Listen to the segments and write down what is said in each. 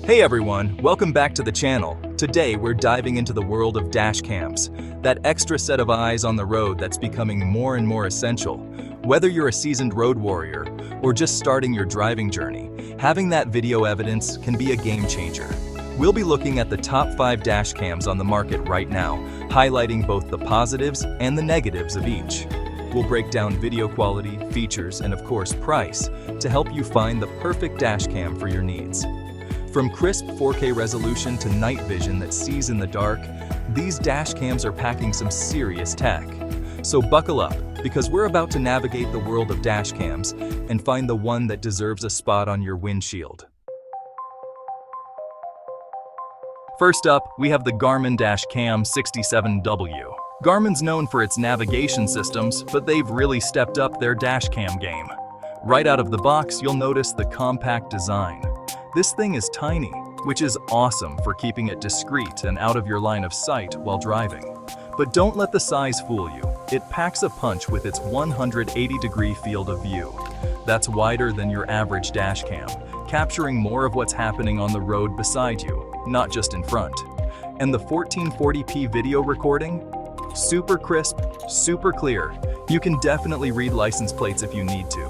Hey everyone, welcome back to the channel. Today we're diving into the world of dash cams, that extra set of eyes on the road that's becoming more and more essential. Whether you're a seasoned road warrior or just starting your driving journey, having that video evidence can be a game changer. We'll be looking at the top 5 dash cams on the market right now, highlighting both the positives and the negatives of each. We'll break down video quality, features, and of course price to help you find the perfect dash cam for your needs. From crisp 4K resolution to night vision that sees in the dark, these dash cams are packing some serious tech. So buckle up, because we're about to navigate the world of dash cams and find the one that deserves a spot on your windshield. First up, we have the Garmin Dash Cam 67W. Garmin's known for its navigation systems, but they've really stepped up their dash cam game. Right out of the box, you'll notice the compact design. This thing is tiny, which is awesome for keeping it discreet and out of your line of sight while driving. But don't let the size fool you. It packs a punch with its 180-degree field of view. That's wider than your average dash cam, capturing more of what's happening on the road beside you, not just in front. And the 1440p video recording? Super crisp, super clear. You can definitely read license plates if you need to.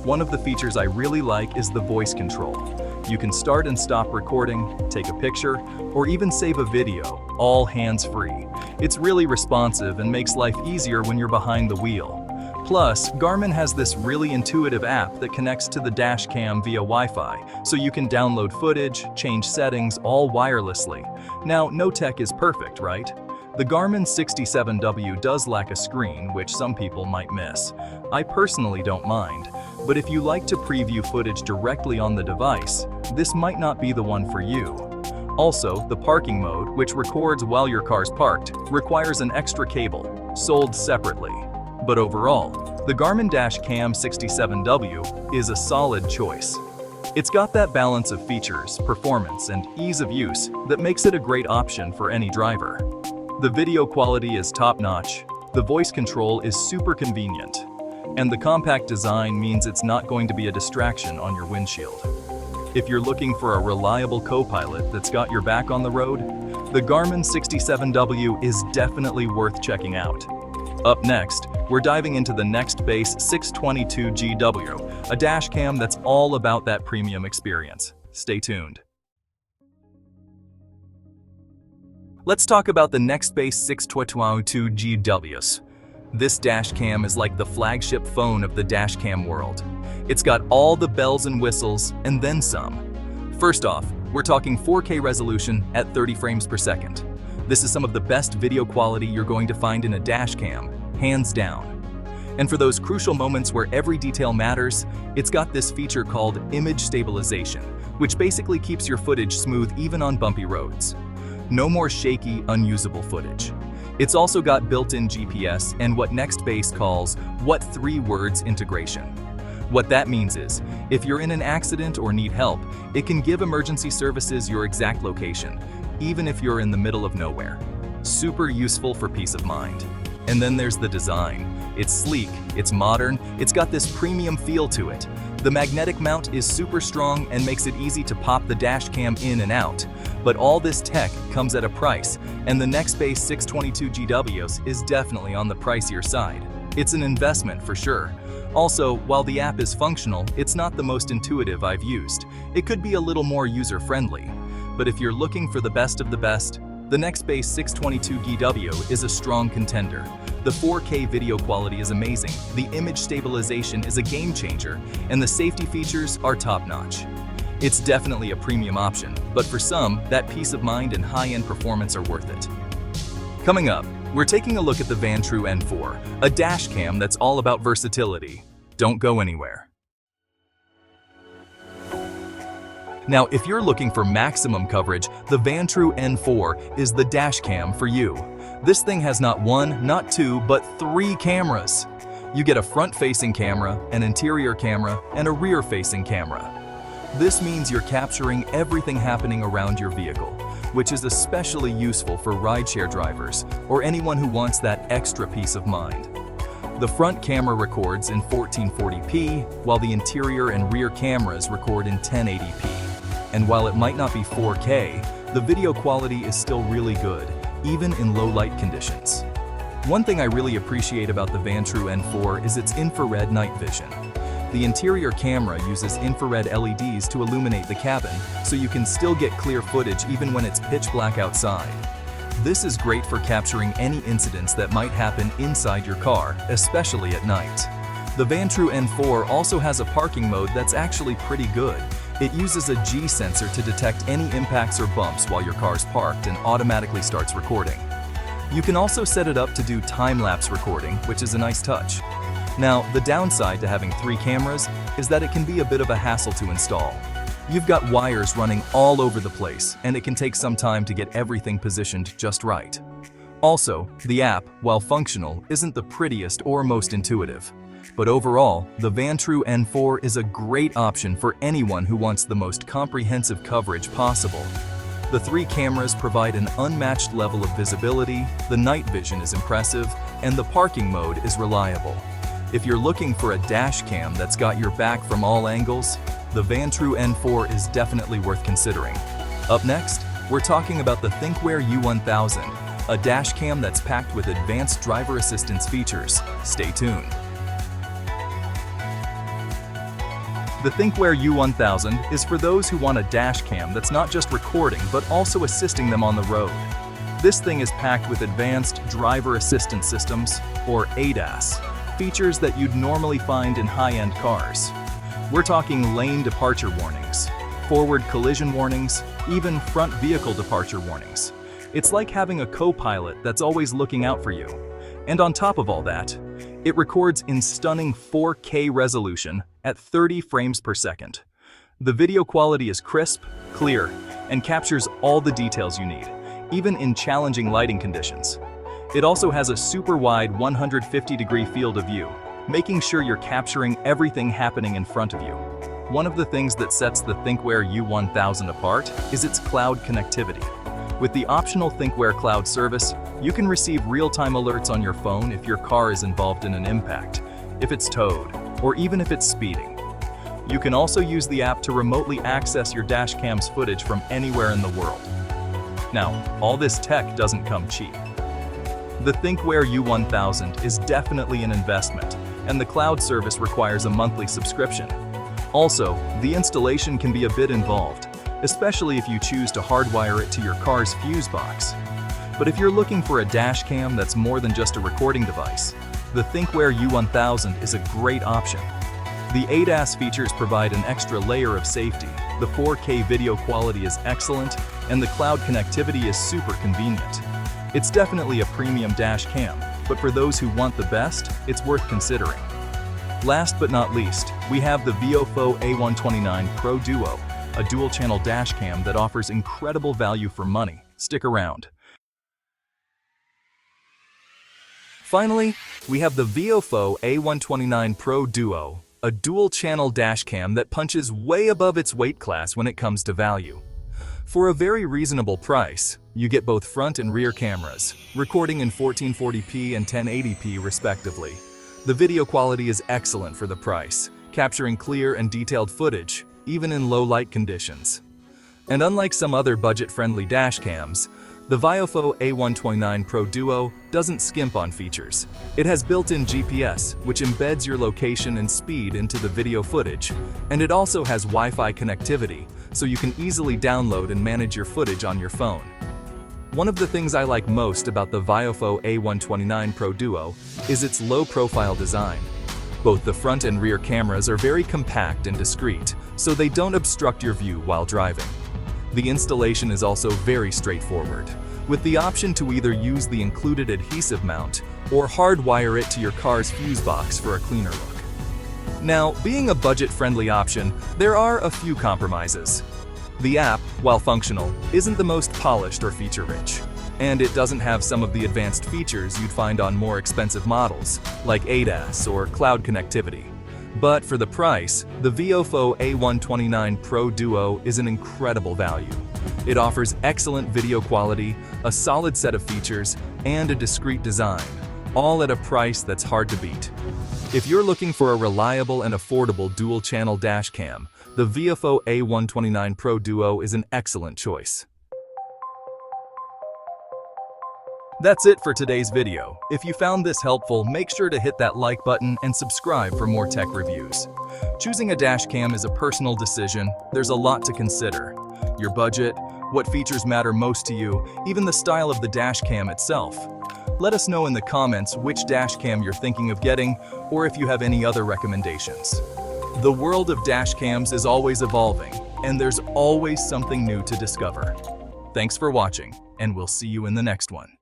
One of the features I really like is the voice control. You can start and stop recording, take a picture, or even save a video, all hands-free. It's really responsive and makes life easier when you're behind the wheel. Plus, Garmin has this really intuitive app that connects to the dash cam via Wi-Fi, so you can download footage, change settings, all wirelessly. Now, no tech is perfect, right? The Garmin 67W does lack a screen, which some people might miss. I personally don't mind, but if you like to preview footage directly on the device, this might not be the one for you. Also, the parking mode, which records while your car's parked, requires an extra cable, sold separately. But overall, the Garmin Dash Cam 67W is a solid choice. It's got that balance of features, performance, and ease of use that makes it a great option for any driver. The video quality is top-notch, the voice control is super convenient, and the compact design means it's not going to be a distraction on your windshield. If you're looking for a reliable co-pilot that's got your back on the road, the Garmin 67W is definitely worth checking out. Up next, we're diving into the Nextbase 622GW, a dash cam that's all about that premium experience. Stay tuned. Let's talk about the Nextbase 622GWs. This dash cam is like the flagship phone of the dash cam world. It's got all the bells and whistles, and then some. First off, we're talking 4K resolution at 30 frames per second. This is some of the best video quality you're going to find in a dash cam, hands down. And for those crucial moments where every detail matters, it's got this feature called image stabilization, which basically keeps your footage smooth even on bumpy roads. No more shaky, unusable footage. It's also got built-in GPS and what Nextbase calls "what 3 words" integration. What that means is, if you're in an accident or need help, it can give emergency services your exact location, even if you're in the middle of nowhere. Super useful for peace of mind. And then there's the design. It's sleek, it's modern, it's got this premium feel to it. The magnetic mount is super strong and makes it easy to pop the dash cam in and out. But all this tech comes at a price, and the Nextbase 622GWs is definitely on the pricier side. It's an investment for sure. Also, while the app is functional, it's not the most intuitive I've used. It could be a little more user-friendly. But if you're looking for the best of the best, the Nextbase 622GW is a strong contender. The 4K video quality is amazing, the image stabilization is a game changer, and the safety features are top-notch. It's definitely a premium option, but for some, that peace of mind and high-end performance are worth it. Coming up, we're taking a look at the Vantrue N4, a dash cam that's all about versatility. Don't go anywhere. Now, if you're looking for maximum coverage, the Vantrue N4 is the dash cam for you. This thing has not 1, not 2, but 3 cameras. You get a front-facing camera, an interior camera, and a rear-facing camera. This means you're capturing everything happening around your vehicle, which is especially useful for rideshare drivers or anyone who wants that extra peace of mind. The front camera records in 1440p, while the interior and rear cameras record in 1080p. And while it might not be 4K, the video quality is still really good, even in low light conditions. One thing I really appreciate about the Vantrue N4 is its infrared night vision. The interior camera uses infrared LEDs to illuminate the cabin, so you can still get clear footage even when it's pitch black outside. This is great for capturing any incidents that might happen inside your car, especially at night. The Vantrue N4 also has a parking mode that's actually pretty good. It uses a G sensor to detect any impacts or bumps while your car's parked and automatically starts recording. You can also set it up to do time-lapse recording, which is a nice touch. Now, the downside to having 3 cameras is that it can be a bit of a hassle to install. You've got wires running all over the place, and it can take some time to get everything positioned just right. Also, the app, while functional, isn't the prettiest or most intuitive. But overall, the Vantrue N4 is a great option for anyone who wants the most comprehensive coverage possible. The 3 cameras provide an unmatched level of visibility, the night vision is impressive, and the parking mode is reliable. If you're looking for a dash cam that's got your back from all angles, the Vantrue N4 is definitely worth considering. Up next, we're talking about the ThinkWare U1000, a dash cam that's packed with advanced driver assistance features. Stay tuned. The ThinkWare U1000 is for those who want a dash cam that's not just recording but also assisting them on the road. This thing is packed with advanced driver assistance systems, or ADAS, features that you'd normally find in high-end cars. We're talking lane departure warnings, forward collision warnings, even front vehicle departure warnings. It's like having a co-pilot that's always looking out for you. And on top of all that, it records in stunning 4K resolution at 30 frames per second. The video quality is crisp, clear, and captures all the details you need, even in challenging lighting conditions. It also has a super wide 150-degree field of view, making sure you're capturing everything happening in front of you. One of the things that sets the ThinkWare U1000 apart is its cloud connectivity. With the optional ThinkWare Cloud service, you can receive real-time alerts on your phone if your car is involved in an impact, if it's towed, or even if it's speeding. You can also use the app to remotely access your dash cam's footage from anywhere in the world. Now, all this tech doesn't come cheap. The ThinkWare U1000 is definitely an investment, and the cloud service requires a monthly subscription. Also, the installation can be a bit involved, especially if you choose to hardwire it to your car's fuse box. But if you're looking for a dash cam that's more than just a recording device, the ThinkWare U1000 is a great option. The ADAS features provide an extra layer of safety, the 4K video quality is excellent, and the cloud connectivity is super convenient. It's definitely a premium dash cam, but for those who want the best, it's worth considering. Last but not least, we have the Viofo A129 Pro Duo, a dual-channel dash cam that offers incredible value for money. Stick around. Finally, we have the Viofo A129 Pro Duo, a dual-channel dash cam that punches way above its weight class when it comes to value. For a very reasonable price, you get both front and rear cameras, recording in 1440p and 1080p respectively. The video quality is excellent for the price, capturing clear and detailed footage, even in low light conditions. And unlike some other budget-friendly dash cams, the Viofo A129 Pro Duo doesn't skimp on features. It has built-in GPS, which embeds your location and speed into the video footage, and it also has Wi-Fi connectivity, so you can easily download and manage your footage on your phone. One of the things I like most about the Viofo A129 Pro Duo is its low-profile design. Both the front and rear cameras are very compact and discreet, so they don't obstruct your view while driving. The installation is also very straightforward, with the option to either use the included adhesive mount or hardwire it to your car's fuse box for a cleaner look. Now, being a budget-friendly option, there are a few compromises. The app, while functional, isn't the most polished or feature-rich, and it doesn't have some of the advanced features you'd find on more expensive models, like ADAS or cloud connectivity. But for the price, the Viofo A129 Pro Duo is an incredible value. It offers excellent video quality, a solid set of features, and a discreet design, all at a price that's hard to beat. If you're looking for a reliable and affordable dual-channel dash cam, The VFO A129 Pro Duo is an excellent choice. That's it for today's video. If you found this helpful, make sure to hit that like button and subscribe for more tech reviews. Choosing a dash cam is a personal decision. There's a lot to consider. Your budget, what features matter most to you, even the style of the dash cam itself. Let us know in the comments which dash cam you're thinking of getting, or if you have any other recommendations. The world of dash cams is always evolving, and there's always something new to discover. Thanks for watching, and we'll see you in the next one.